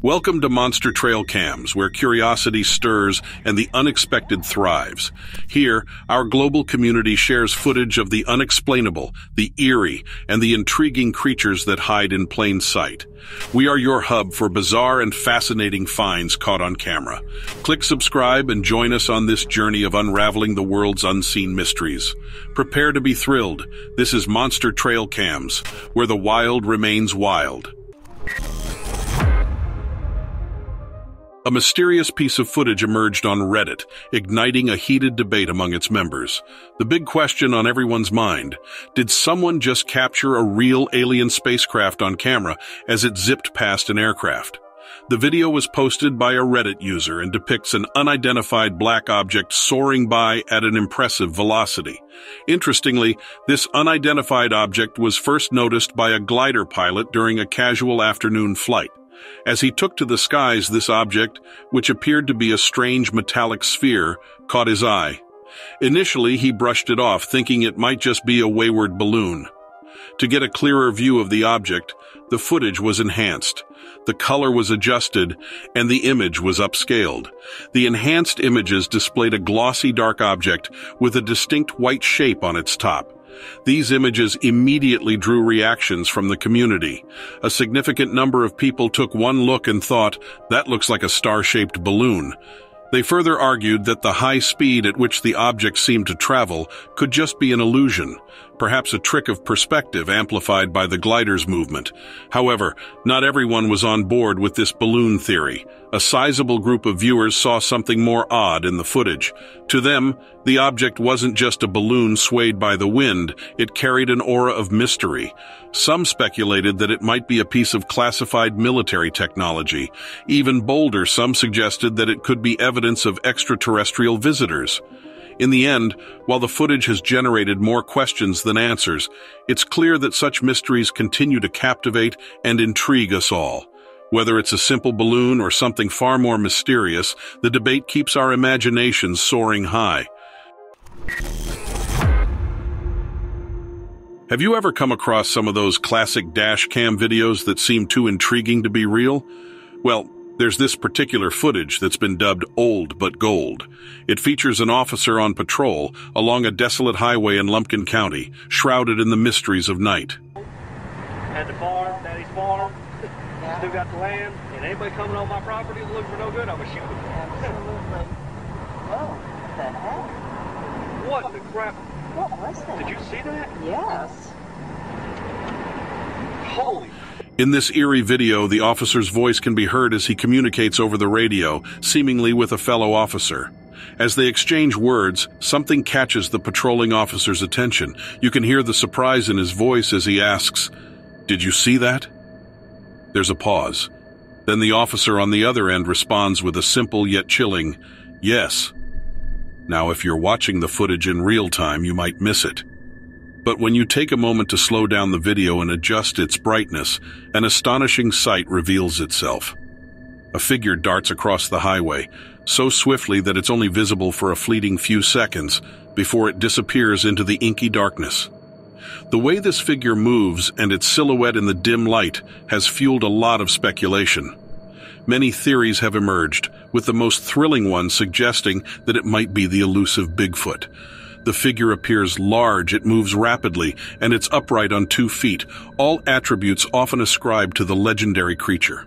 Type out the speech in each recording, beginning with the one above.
Welcome to Monster Trailcams, where curiosity stirs and the unexpected thrives. Here, our global community shares footage of the unexplainable, the eerie, and the intriguing creatures that hide in plain sight. We are your hub for bizarre and fascinating finds caught on camera. Click subscribe and join us on this journey of unraveling the world's unseen mysteries. Prepare to be thrilled. This is Monster Trailcams, where the wild remains wild. A mysterious piece of footage emerged on Reddit, igniting a heated debate among its members. The big question on everyone's mind: did someone just capture a real alien spacecraft on camera as it zipped past an aircraft? The video was posted by a Reddit user and depicts an unidentified black object soaring by at an impressive velocity. Interestingly, this unidentified object was first noticed by a glider pilot during a casual afternoon flight. As he took to the skies, this object, which appeared to be a strange metallic sphere, caught his eye. Initially, he brushed it off, thinking it might just be a wayward balloon. To get a clearer view of the object, the footage was enhanced. The color was adjusted, and the image was upscaled. The enhanced images displayed a glossy dark object with a distinct white shape on its top. These images immediately drew reactions from the community. A significant number of people took one look and thought, "That looks like a star-shaped balloon." They further argued that the high speed at which the object seemed to travel could just be an illusion, perhaps a trick of perspective amplified by the glider's movement. However, not everyone was on board with this balloon theory. A sizable group of viewers saw something more odd in the footage. To them, the object wasn't just a balloon swayed by the wind, it carried an aura of mystery. Some speculated that it might be a piece of classified military technology. Even bolder, some suggested that it could be evidence of extraterrestrial visitors. In the end, while the footage has generated more questions than answers, it's clear that such mysteries continue to captivate and intrigue us all. Whether it's a simple balloon or something far more mysterious, the debate keeps our imaginations soaring high. Have you ever come across some of those classic dash cam videos that seem too intriguing to be real? Well, there's this particular footage that's been dubbed old but gold. It features an officer on patrol along a desolate highway in Lumpkin County, shrouded in the mysteries of night. Had the farm, Daddy's farm, still got the land, and anybody coming on my property looking for no good, I'm gonna shoot them. Absolutely. Whoa, what the heck? What the crap? What was that? Did you see that? Yes. Holy. In this eerie video, the officer's voice can be heard as he communicates over the radio, seemingly with a fellow officer. As they exchange words, something catches the patrolling officer's attention. You can hear the surprise in his voice as he asks, "Did you see that?" There's a pause. Then the officer on the other end responds with a simple yet chilling, "Yes." Now, if you're watching the footage in real time, you might miss it. But when you take a moment to slow down the video and adjust its brightness, an astonishing sight reveals itself. A figure darts across the highway, so swiftly that it's only visible for a fleeting few seconds before it disappears into the inky darkness. The way this figure moves and its silhouette in the dim light has fueled a lot of speculation. Many theories have emerged, with the most thrilling one suggesting that it might be the elusive Bigfoot. The figure appears large, it moves rapidly, and it's upright on 2 feet, all attributes often ascribed to the legendary creature.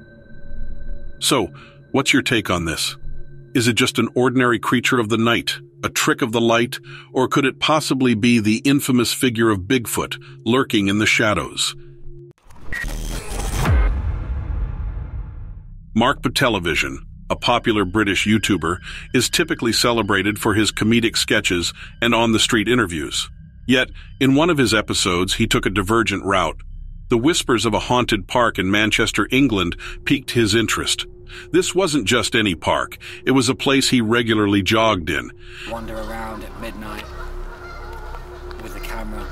So, what's your take on this? Is it just an ordinary creature of the night, a trick of the light, or could it possibly be the infamous figure of Bigfoot lurking in the shadows? Mark Television, a popular British YouTuber, is typically celebrated for his comedic sketches and on-the-street interviews. Yet, in one of his episodes, he took a divergent route. The whispers of a haunted park in Manchester, England, piqued his interest. This wasn't just any park. It was a place he regularly jogged in. Wander around at midnight with a camera.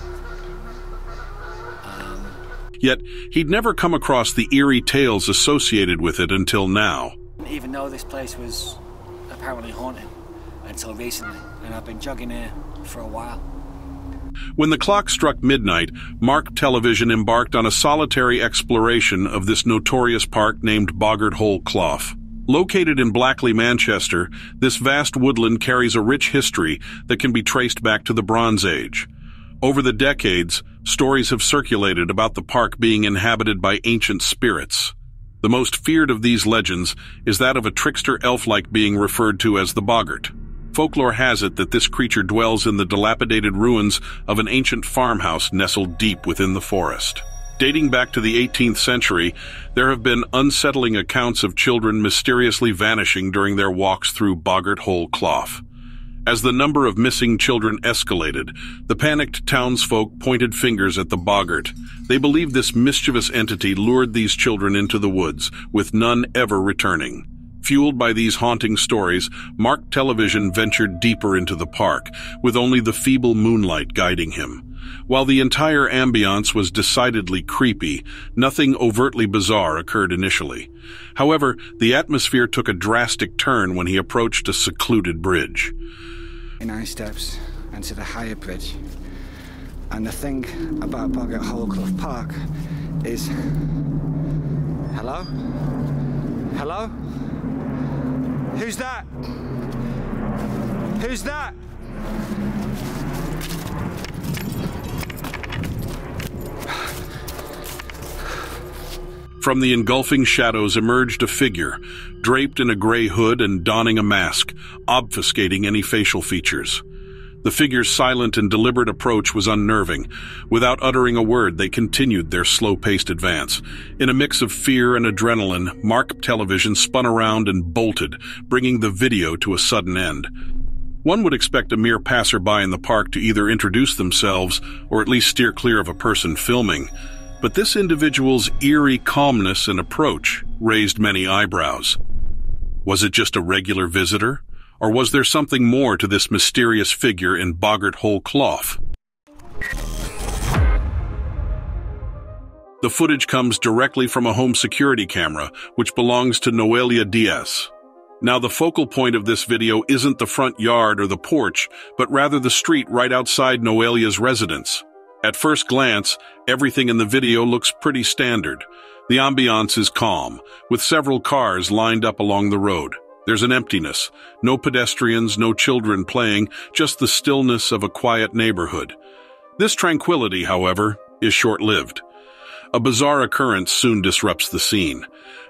Yet, he'd never come across the eerie tales associated with it until now. Even though this place was apparently haunted until recently, and I've been jogging here for a while. When the clock struck midnight, Mark Television embarked on a solitary exploration of this notorious park named Boggart Hole Clough. Located in Blackley, Manchester, this vast woodland carries a rich history that can be traced back to the Bronze Age. Over the decades, stories have circulated about the park being inhabited by ancient spirits. The most feared of these legends is that of a trickster elf-like being referred to as the Boggart. Folklore has it that this creature dwells in the dilapidated ruins of an ancient farmhouse nestled deep within the forest. Dating back to the 18th century, there have been unsettling accounts of children mysteriously vanishing during their walks through Boggart Hole Clough. As the number of missing children escalated, the panicked townsfolk pointed fingers at the Boggart. They believed this mischievous entity lured these children into the woods, with none ever returning. Fueled by these haunting stories, Mark Television ventured deeper into the park, with only the feeble moonlight guiding him. While the entire ambiance was decidedly creepy, nothing overtly bizarre occurred initially. However, the atmosphere took a drastic turn when he approached a secluded bridge. 9 steps onto the higher bridge. And the thing about Boggart Hole Clough Park is... Hello? Hello? Who's that? Who's that? From the engulfing shadows emerged a figure, draped in a gray hood and donning a mask, obfuscating any facial features. The figure's silent and deliberate approach was unnerving. Without uttering a word, they continued their slow-paced advance. In a mix of fear and adrenaline, Mark Television spun around and bolted, bringing the video to a sudden end. One would expect a mere passerby in the park to either introduce themselves or at least steer clear of a person filming. But this individual's eerie calmness and approach raised many eyebrows. Was it just a regular visitor? Or was there something more to this mysterious figure in Boggart Hole Clough? The footage comes directly from a home security camera, which belongs to Noelia Diaz. Now, the focal point of this video isn't the front yard or the porch, but rather the street right outside Noelia's residence. At first glance, everything in the video looks pretty standard. The ambiance is calm, with several cars lined up along the road. There's an emptiness, no pedestrians, no children playing, just the stillness of a quiet neighborhood. This tranquility, however, is short-lived. A bizarre occurrence soon disrupts the scene.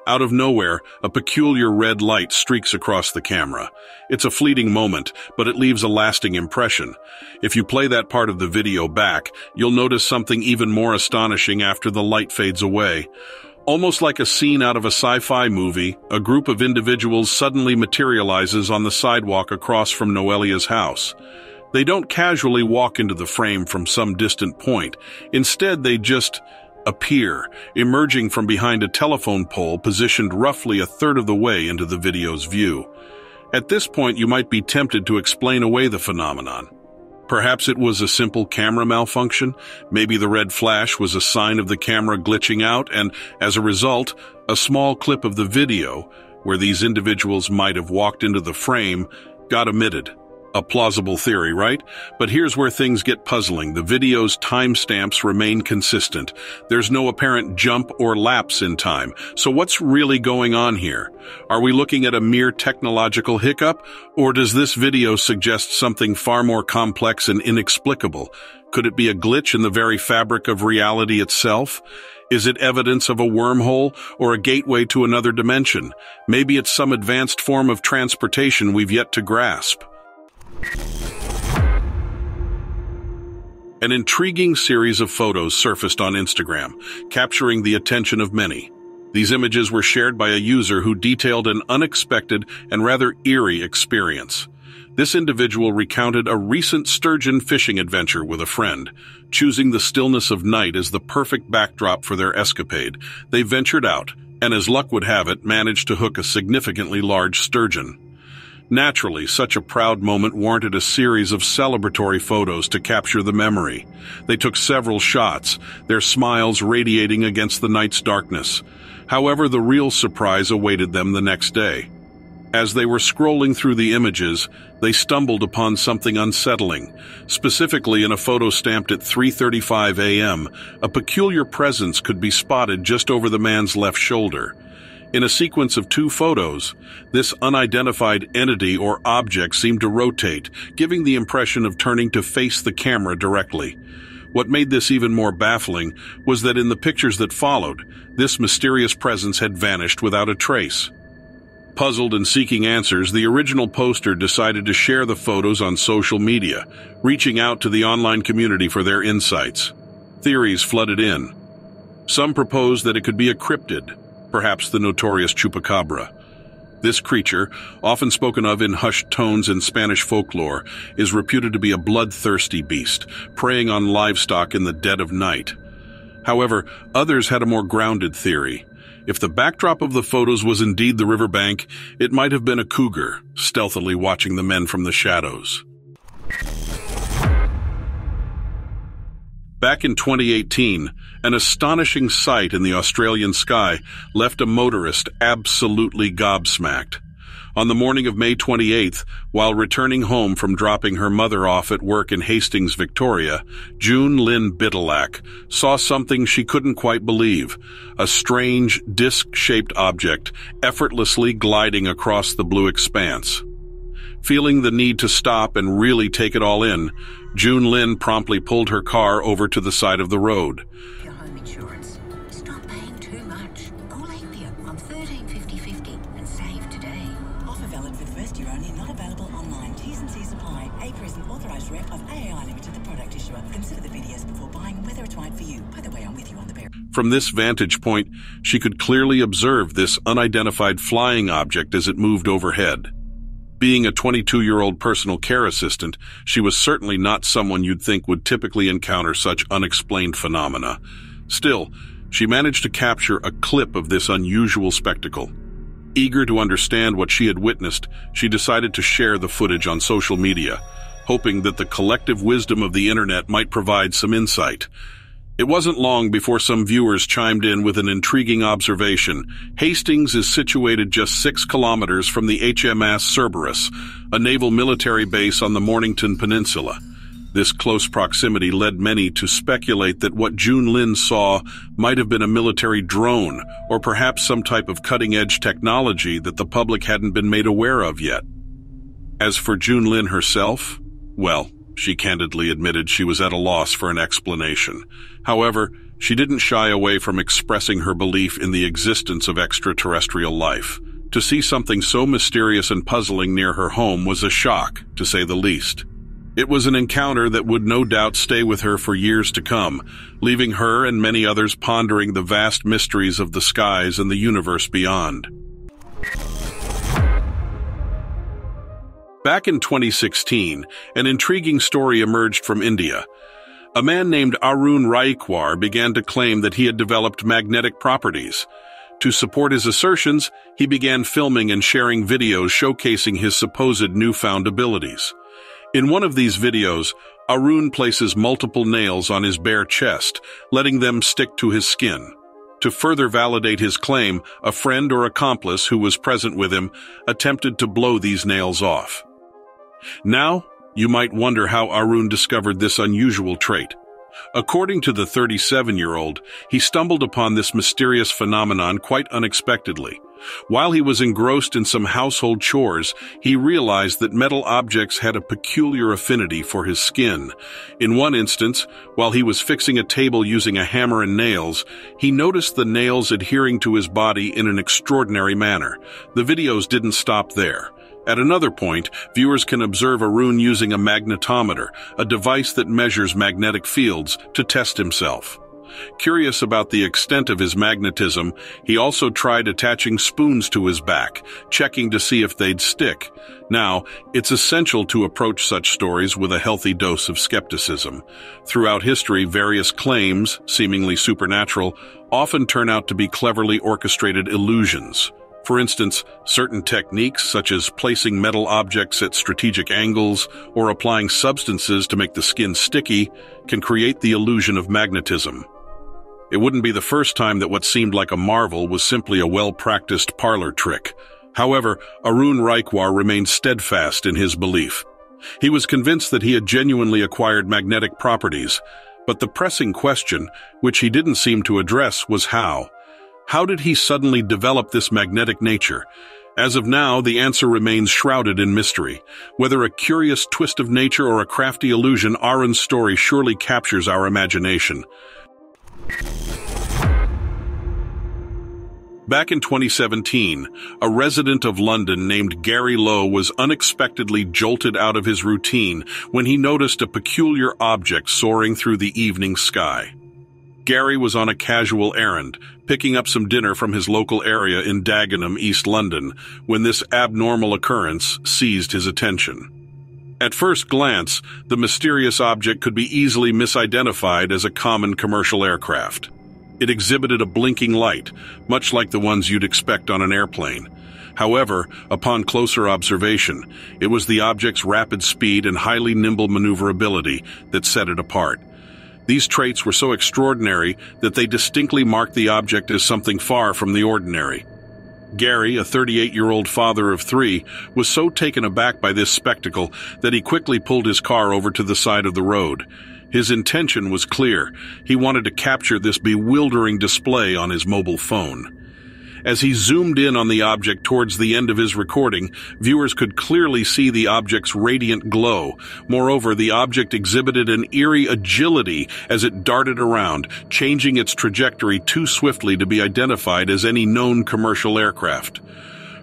Out of nowhere, a peculiar red light streaks across the camera. It's a fleeting moment, but it leaves a lasting impression. If you play that part of the video back, you'll notice something even more astonishing after the light fades away. Almost like a scene out of a sci-fi movie, a group of individuals suddenly materializes on the sidewalk across from Noelia's house. They don't casually walk into the frame from some distant point. Instead, they just appear, emerging from behind a telephone pole positioned roughly a third of the way into the video's view. At this point, you might be tempted to explain away the phenomenon. Perhaps it was a simple camera malfunction. Maybe the red flash was a sign of the camera glitching out, and as a result, a small clip of the video, where these individuals might have walked into the frame, got omitted. A plausible theory, right? But here's where things get puzzling. The video's timestamps remain consistent. There's no apparent jump or lapse in time. So what's really going on here? Are we looking at a mere technological hiccup? Or does this video suggest something far more complex and inexplicable? Could it be a glitch in the very fabric of reality itself? Is it evidence of a wormhole or a gateway to another dimension? Maybe it's some advanced form of transportation we've yet to grasp. An intriguing series of photos surfaced on Instagram, capturing the attention of many. These images were shared by a user who detailed an unexpected and rather eerie experience. This individual recounted a recent sturgeon fishing adventure with a friend. Choosing the stillness of night as the perfect backdrop for their escapade, they ventured out, and as luck would have it, managed to hook a significantly large sturgeon. Naturally, such a proud moment warranted a series of celebratory photos to capture the memory. They took several shots, their smiles radiating against the night's darkness. However, the real surprise awaited them the next day. As they were scrolling through the images, they stumbled upon something unsettling. Specifically, in a photo stamped at 3:35 a.m., a peculiar presence could be spotted just over the man's left shoulder. In a sequence of 2 photos, this unidentified entity or object seemed to rotate, giving the impression of turning to face the camera directly. What made this even more baffling was that in the pictures that followed, this mysterious presence had vanished without a trace. Puzzled and seeking answers, the original poster decided to share the photos on social media, reaching out to the online community for their insights. Theories flooded in. Some proposed that it could be a cryptid, perhaps the notorious chupacabra. This creature, often spoken of in hushed tones in Spanish folklore, is reputed to be a bloodthirsty beast, preying on livestock in the dead of night. However, others had a more grounded theory. If the backdrop of the photos was indeed the riverbank, it might have been a cougar, stealthily watching the men from the shadows. Back in 2018, an astonishing sight in the Australian sky left a motorist absolutely gobsmacked. On the morning of May 28th, while returning home from dropping her mother off at work in Hastings, Victoria, June Lynn Biddleack saw something she couldn't quite believe, a strange, disc-shaped object effortlessly gliding across the blue expanse. Feeling the need to stop and really take it all in, June Lynn promptly pulled her car over to the side of the road. Your home insurance. Stop paying too much. Call Apia on 135050 and save today. Offer valid for the first year only, not available online. T's and C's apply. APRA is an authorised rep of AAI Limited, the product issuer. Consider the BDS before buying and whether it's right for you. By the way, I'm with you on the bear. From this vantage point, she could clearly observe this unidentified flying object as it moved overhead. Being a 22-year-old personal care assistant, she was certainly not someone you'd think would typically encounter such unexplained phenomena. Still, she managed to capture a clip of this unusual spectacle. Eager to understand what she had witnessed, she decided to share the footage on social media, hoping that the collective wisdom of the internet might provide some insight. It wasn't long before some viewers chimed in with an intriguing observation. Hastings is situated just 6 kilometers from the HMS Cerberus, a naval military base on the Mornington Peninsula. This close proximity led many to speculate that what June Lynn saw might have been a military drone, or perhaps some type of cutting-edge technology that the public hadn't been made aware of yet. As for June Lynn herself, well, she candidly admitted she was at a loss for an explanation. However, she didn't shy away from expressing her belief in the existence of extraterrestrial life. To see something so mysterious and puzzling near her home was a shock, to say the least. It was an encounter that would no doubt stay with her for years to come, leaving her and many others pondering the vast mysteries of the skies and the universe beyond. Back in 2016, an intriguing story emerged from India. A man named Arun Raikwar began to claim that he had developed magnetic properties. To support his assertions, he began filming and sharing videos showcasing his supposed newfound abilities. In one of these videos, Arun places multiple nails on his bare chest, letting them stick to his skin. To further validate his claim, a friend or accomplice who was present with him attempted to blow these nails off. Now, you might wonder how Arun discovered this unusual trait. According to the 37-year-old, he stumbled upon this mysterious phenomenon quite unexpectedly. While he was engrossed in some household chores, he realized that metal objects had a peculiar affinity for his skin. In one instance, while he was fixing a table using a hammer and nails, he noticed the nails adhering to his body in an extraordinary manner. The videos didn't stop there. At another point, viewers can observe Arun using a magnetometer, a device that measures magnetic fields, to test himself. Curious about the extent of his magnetism, he also tried attaching spoons to his back, checking to see if they'd stick. Now, it's essential to approach such stories with a healthy dose of skepticism. Throughout history, various claims, seemingly supernatural, often turn out to be cleverly orchestrated illusions. For instance, certain techniques such as placing metal objects at strategic angles or applying substances to make the skin sticky can create the illusion of magnetism. It wouldn't be the first time that what seemed like a marvel was simply a well-practiced parlor trick. However, Arun Raikwar remained steadfast in his belief. He was convinced that he had genuinely acquired magnetic properties, but the pressing question, which he didn't seem to address, was how. How did he suddenly develop this magnetic nature? As of now, the answer remains shrouded in mystery. Whether a curious twist of nature or a crafty illusion, Arun's story surely captures our imagination. Back in 2017, a resident of London named Gary Lowe was unexpectedly jolted out of his routine when he noticed a peculiar object soaring through the evening sky. Gary was on a casual errand, picking up some dinner from his local area in Dagenham, East London, when this abnormal occurrence seized his attention. At first glance, the mysterious object could be easily misidentified as a common commercial aircraft. It exhibited a blinking light, much like the ones you'd expect on an airplane. However, upon closer observation, it was the object's rapid speed and highly nimble maneuverability that set it apart. These traits were so extraordinary that they distinctly marked the object as something far from the ordinary. Gary, a 38-year-old father of 3, was so taken aback by this spectacle that he quickly pulled his car over to the side of the road. His intention was clear. He wanted to capture this bewildering display on his mobile phone. As he zoomed in on the object towards the end of his recording, viewers could clearly see the object's radiant glow. Moreover, the object exhibited an eerie agility as it darted around, changing its trajectory too swiftly to be identified as any known commercial aircraft.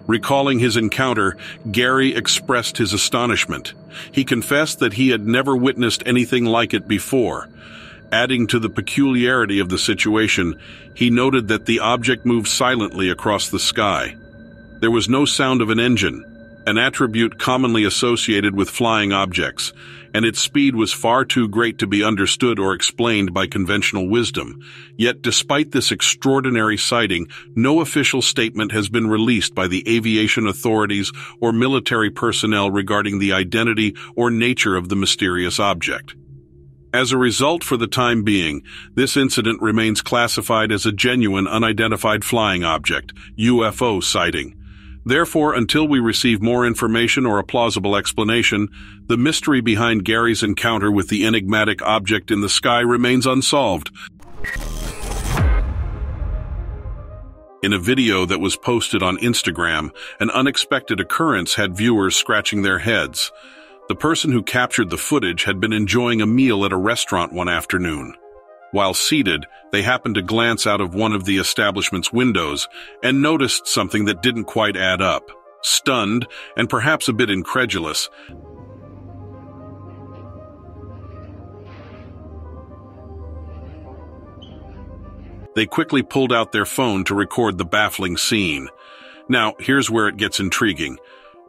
Recalling his encounter, Gary expressed his astonishment. He confessed that he had never witnessed anything like it before. Adding to the peculiarity of the situation, he noted that the object moved silently across the sky. There was no sound of an engine, an attribute commonly associated with flying objects, and its speed was far too great to be understood or explained by conventional wisdom. Yet despite this extraordinary sighting, no official statement has been released by the aviation authorities or military personnel regarding the identity or nature of the mysterious object. As a result, for the time being, this incident remains classified as a genuine unidentified flying object, UFO sighting. Therefore, until we receive more information or a plausible explanation, the mystery behind Gary's encounter with the enigmatic object in the sky remains unsolved. In a video that was posted on Instagram, an unexpected occurrence had viewers scratching their heads. The person who captured the footage had been enjoying a meal at a restaurant one afternoon. While seated, they happened to glance out of one of the establishment's windows and noticed something that didn't quite add up. Stunned, and perhaps a bit incredulous, they quickly pulled out their phone to record the baffling scene. Now, here's where it gets intriguing.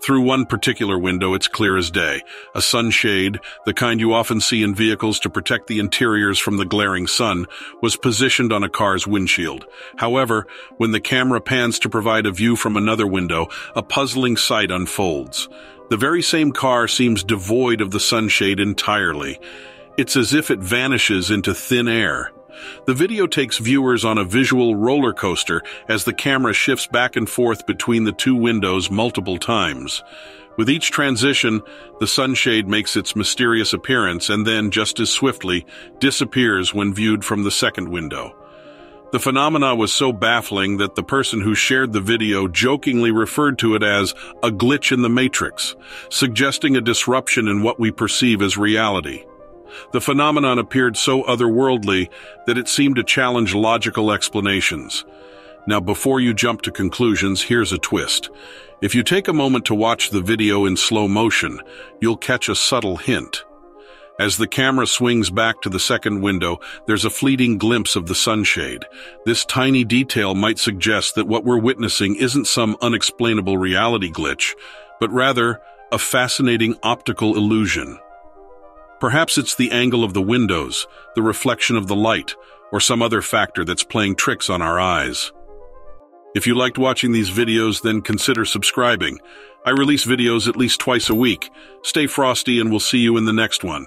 Through one particular window, it's clear as day. A sunshade, the kind you often see in vehicles to protect the interiors from the glaring sun, was positioned on a car's windshield. However, when the camera pans to provide a view from another window, a puzzling sight unfolds. The very same car seems devoid of the sunshade entirely. It's as if it vanishes into thin air. The video takes viewers on a visual roller coaster as the camera shifts back and forth between the two windows multiple times. With each transition, the sunshade makes its mysterious appearance and then, just as swiftly, disappears when viewed from the second window. The phenomena was so baffling that the person who shared the video jokingly referred to it as a glitch in the matrix, suggesting a disruption in what we perceive as reality. The phenomenon appeared so otherworldly that it seemed to challenge logical explanations. Now, before you jump to conclusions, here's a twist. If you take a moment to watch the video in slow motion, you'll catch a subtle hint. As the camera swings back to the second window, there's a fleeting glimpse of the sunshade. This tiny detail might suggest that what we're witnessing isn't some unexplainable reality glitch, but rather a fascinating optical illusion. Perhaps it's the angle of the windows, the reflection of the light, or some other factor that's playing tricks on our eyes. If you liked watching these videos, then consider subscribing. I release videos at least twice a week. Stay frosty, and we'll see you in the next one.